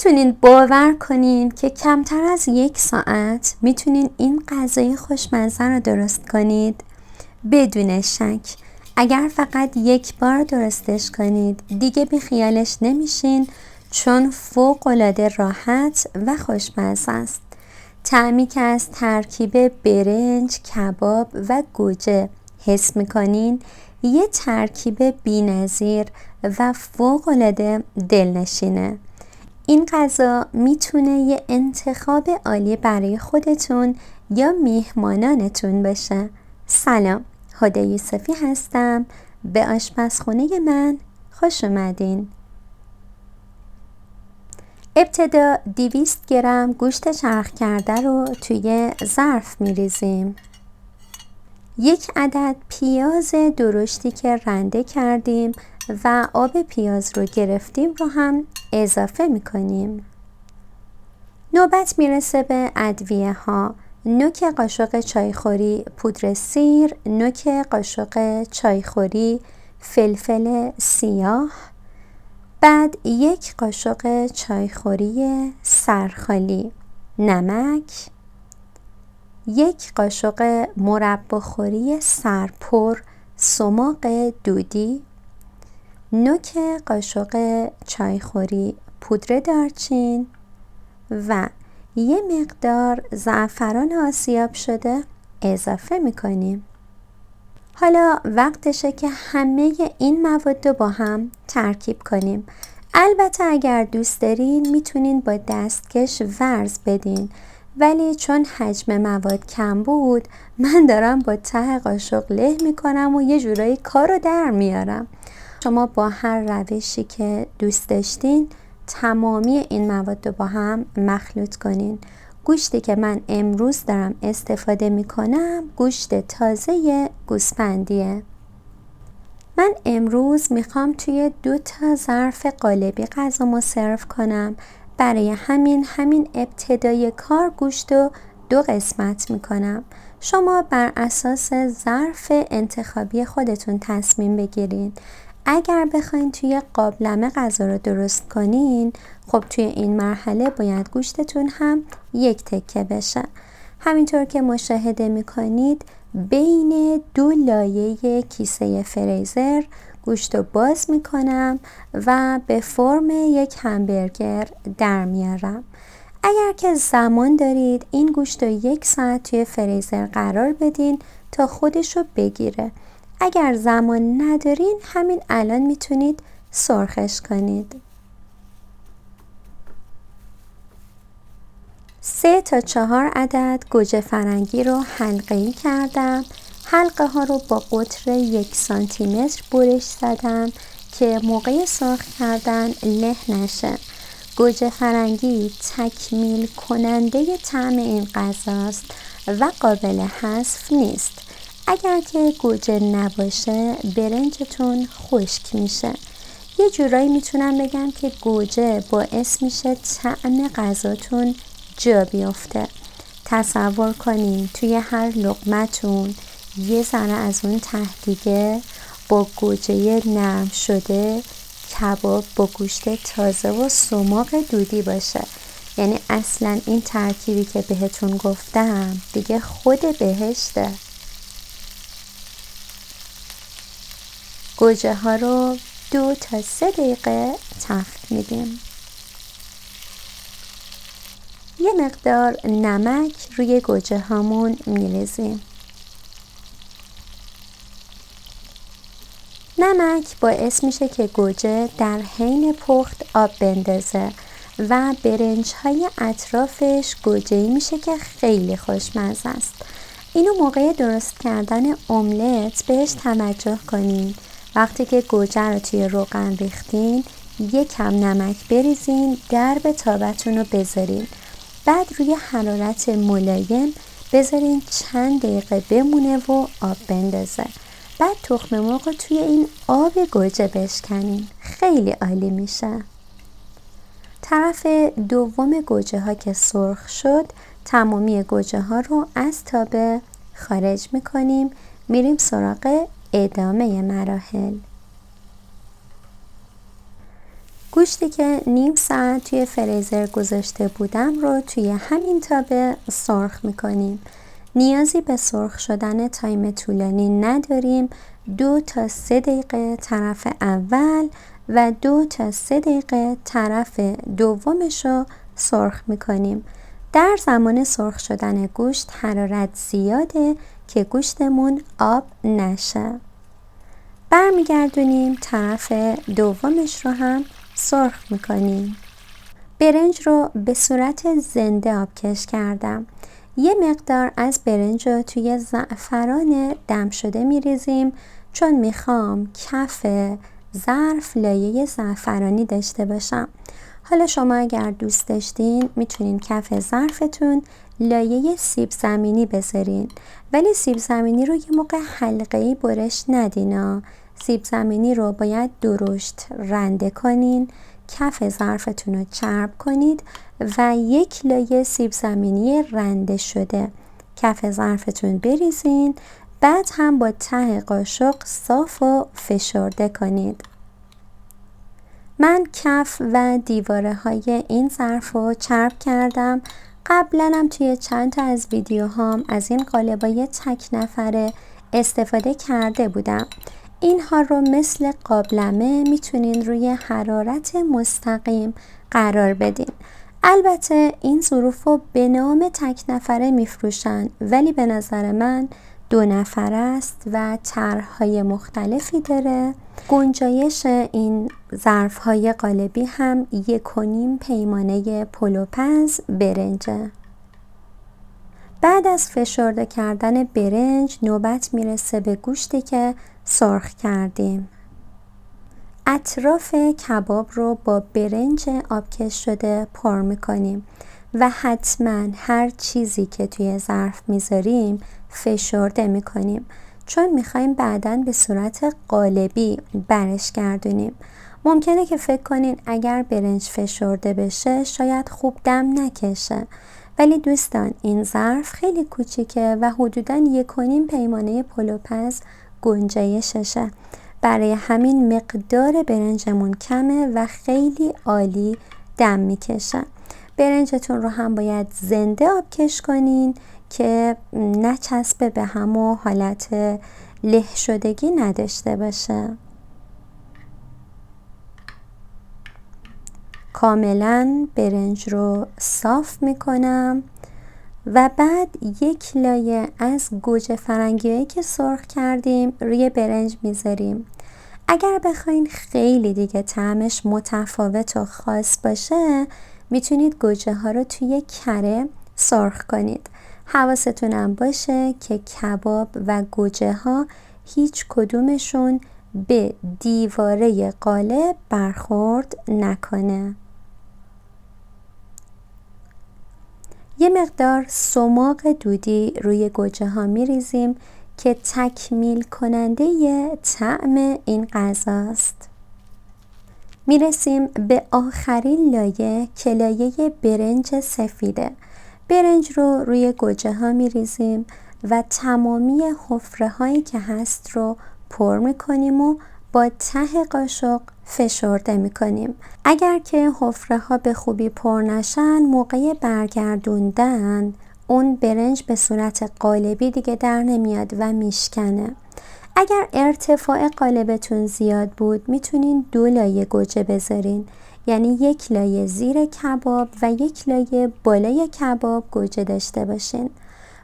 میتونین باور کنین که کمتر از 1 ساعت میتونین این غذای خوشمزه رو درست کنید؟ بدون شک اگر فقط 1 بار درستش کنید دیگه بی خیالش نمیشین، چون فوق‌العاده راحت و خوشمزه است. طعمی که از ترکیب برنج، کباب و گوجه حس میکنین یه ترکیب بی‌نظیر و فوق‌العاده دلنشینه. این غذا میتونه یه انتخاب عالی برای خودتون یا میهمانانتون باشه. سلام، هدی یوسفی هستم. به آشپزخونه من خوش اومدین. ابتدا 200 گرم گوشت چرخ کرده رو توی ظرف میریزیم. 1 عدد پیاز درشتی که رنده کردیم و آب پیاز رو گرفتیم رو هم اضافه میکنیم. نوبت میرسه به ادویه ها. نوک قاشق چایخوری پودر سیر، نوک قاشق چایخوری فلفل سیاه، بعد 1 قاشق چایخوری سرخالی نمک، 1 قاشق مرباخوری سرپر سماق دودی، نوک قاشق چایخوری پودر دارچین و یه مقدار زعفران آسیاب شده اضافه میکنیم. حالا وقتشه که همه این مواد رو با هم ترکیب کنیم. البته اگر دوست دارین میتونین با دستکش ورز بدین، ولی چون حجم مواد کم بود من دارم با ته قاشق له میکنم و یه جورایی کارو در میارم. شما با هر روشی که دوست داشتین تمامی این مواد رو با هم مخلوط کنین. گوشتی که من امروز دارم استفاده میکنم گوشت تازه گوسفندیه. من امروز میخوام توی 2 ظرف قالبی غذامو سرو کنم. برای همین ابتدای کار گوشت رو 2 قسمت میکنم. شما بر اساس ظرف انتخابی خودتون تصمیم بگیرین. اگر بخواین توی قابلمه غذا رو درست کنین، خب توی این مرحله باید گوشتتون هم 1 تکه بشه. همینطور که مشاهده میکنید بین 2 لایه کیسه فریزر گوشت رو باز میکنم و به فرم 1 همبرگر در میارم. اگر که زمان دارید این گوشت رو 1 ساعت توی فریزر قرار بدین تا خودش رو بگیره. اگر زمان ندارین همین الان میتونید سرخش کنید. 3 تا 4 عدد گوجه فرنگی رو حلقه‌ای کردم. حلقه ها رو با قطر 1 سانتی متر برش زدم که موقع سرخ کردن له نشه. گوجه فرنگی تکمیل کننده طعم این غذاست و قابل حذف نیست. اگر که گوجه نباشه برنجتون خشک میشه. یه جورایی میتونم بگم که گوجه باعث میشه طعم غذاتون جا بیفته. تصور کنین توی هر لقمتون یه ذره از اون ته دیگه با گوجه نرم شده، کباب با گوشت تازه و سماق دودی باشه. یعنی اصلا این ترکیبی که بهتون گفتم دیگه خود بهشته. گوجه ها رو 2 تا 3 دقیقه تفت میدیم. یه مقدار نمک روی گوجه هامون میریزیم. نمک باعث میشه که گوجه در حین پخت آب بندازه و برنج های اطرافش گوجه‌ای میشه که خیلی خوشمزه است. اینو موقع درست کردن املت بهش توجه کنین. وقتی که گوجه رو توی روغن ریختین 1 کم نمک بریزین، درب تابتون رو بذارین. بعد روی حرارت ملایم بذارین چند دقیقه بمونه و آب بندازه. بعد تخم مرغ رو توی این آب گوجه بشکنین. خیلی عالی میشه. طرف دوم گوجه ها که سرخ شد تمامی گوجه ها رو از تابه خارج میکنیم. میریم سراغ ادامه مراحل. گوشتی که نیم ساعت توی فریزر گذاشته بودم رو توی همین تابه سرخ میکنیم. نیازی به سرخ شدن تایم طولانی نداریم. 2 تا 3 دقیقه طرف اول و 2 تا 3 دقیقه طرف دومش رو سرخ میکنیم. در زمان سرخ شدن گوشت حرارت زیاده که گوشتمون آب نشه. برمیگردونیم طرف دومش رو هم سرخ میکنیم. برنج رو به صورت زنده آبکش کردم. یه مقدار از برنج رو توی زعفران دم شده میریزیم چون میخوام کف ظرف لایه زعفرانی داشته باشم. حالا شما اگر دوست داشتین میتونین کف ظرفتون لایه سیب زمینی بذارین، ولی سیب زمینی رو یه موقع حلقه‌ای برش ندین. سیب زمینی رو باید درشت رنده کنین، کف ظرفتون رو چرب کنید و 1 لایه سیب زمینی رنده شده کف ظرفتون بریزین. بعد هم با ته قاشق صاف و فشرده کنید. من کف و دیواره های این ظرف رو چرب کردم. قبلا هم توی چند تا از ویدیوهام از این قالبای تک نفره استفاده کرده بودم. اینها رو مثل قابلمه میتونین روی حرارت مستقیم قرار بدین. البته این ظروف رو به نام تک نفره میفروشن، ولی به نظر من 2 نفره است و طرح‌های مختلفی داره. گنجایش این ظرف‌های قالبی هم 1.5 پیمانه پلوپز برنجه. بعد از فشرده کردن برنج نوبت میرسه به گوشتی که سرخ کردیم. اطراف کباب رو با برنج آبکش شده پر میکنیم و حتما هر چیزی که توی ظرف میذاریم فشرده میکنیم چون میخوایم بعداً به صورت قالبی برش گردونیم. ممکنه که فکر کنین اگر برنج فشرده بشه شاید خوب دم نکشه، ولی دوستان این ظرف خیلی کوچیکه و حدوداً 1.5 پیمانه پلوپز گنجایششه. برای همین مقدار برنجمون کمه و خیلی عالی دم میکشه. برنجتون رو هم باید زنده آبکش کنین که نچسبه به هم و حالت له شدگی نداشته باشه. کاملا برنج رو صاف میکنم و بعد 1 لایه از گوجه فرنگیایی که سرخ کردیم روی برنج میذاریم. اگر بخواین خیلی دیگه طعمش متفاوت و خاص باشه میتونید گوجه ها رو توی کره سرخ کنید. حواستونم باشه که کباب و گوجه ها هیچ کدومشون به دیواره قالب برخورد نکنه. یه مقدار سماق دودی روی گوجه ها میریزیم که تکمیل کننده طعم این غذاست. میرسیم به آخرین لایه که لایه برنج سفیده. برنج رو روی گوجه ها میریزیم و تمامی حفره هایی که هست رو پر میکنیم و با ته قاشق فشرده میکنیم. اگر که حفره ها به خوبی پر نشن موقع برگردوندن اون برنج به صورت قالبی دیگه در نمیاد و میشکنه. اگر ارتفاع قالبتون زیاد بود میتونین 2 لایه گوجه بذارین، یعنی 1 لایه زیر کباب و 1 لایه بالای کباب گوجه داشته باشین.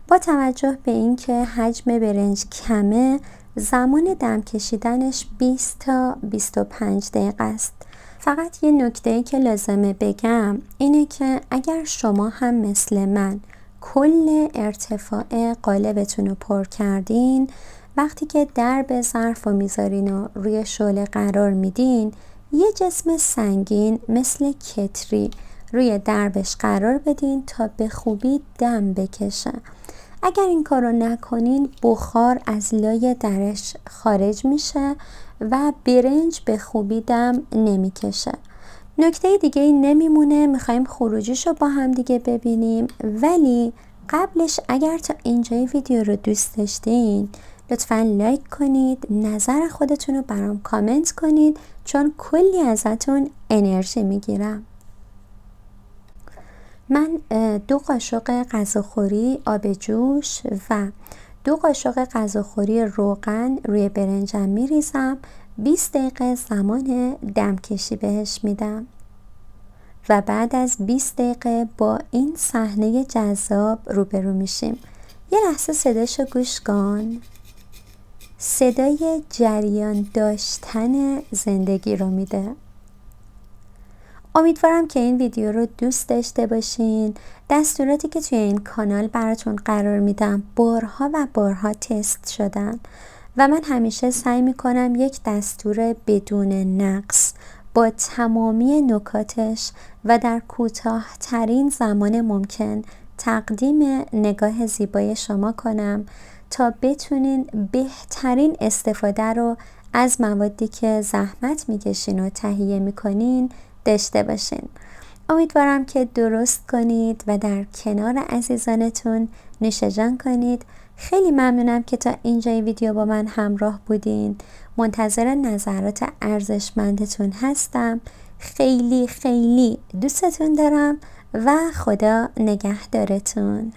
با توجه به اینکه حجم برنج کمه زمان دم کشیدنش 20 تا 25 دقیقه است. فقط یه نکته‌ای که لازمه بگم اینه که اگر شما هم مثل من کل ارتفاع قالبتون رو پر کردین، وقتی که درب ظرف رو میذارین و روی شعله قرار میدین یه جسم سنگین مثل کتری روی دربش قرار بدین تا به خوبی دم بکشه. اگر این کار رو نکنین بخار از لای درش خارج میشه و برنج به خوبی دم نمیکشه. نکته دیگه ای نمیمونه، میخوایم خروجیش رو با هم دیگه ببینیم، ولی قبلش اگر تا اینجای ویدیو رو دوست داشتین لطفاً لایک کنید، نظر خودتون رو برام کامنت کنید چون کلی ازتون انرژی میگیرم. من 2 قاشق غذاخوری آب جوش و 2 قاشق غذاخوری روغن روی برنجم میریزم. 20 دقیقه زمان دمکشی بهش میدم و بعد از 20 دقیقه با این صحنه جذاب روبرو میشیم. یه لحظه صداشو گوش کن. صدای جریان داشتن زندگی رو میده. امیدوارم که این ویدیو رو دوست داشته باشین. دستوراتی که توی این کانال براتون قرار میدم بارها و بارها تست شدن و من همیشه سعی میکنم یک دستور بدون نقص با تمامی نکاتش و در کوتاه‌ترین زمان ممکن تقدیم نگاه زیبای شما کنم تا بتونین بهترین استفاده رو از موادی که زحمت میکشین و تهیه میکنین داشته باشین. امیدوارم که درست کنید و در کنار عزیزانتون نوش جان کنید. خیلی ممنونم که تا اینجای ویدیو با من همراه بودین. منتظر نظرات ارزشمندتون هستم. خیلی خیلی دوستتون دارم و خدا نگهدارتون.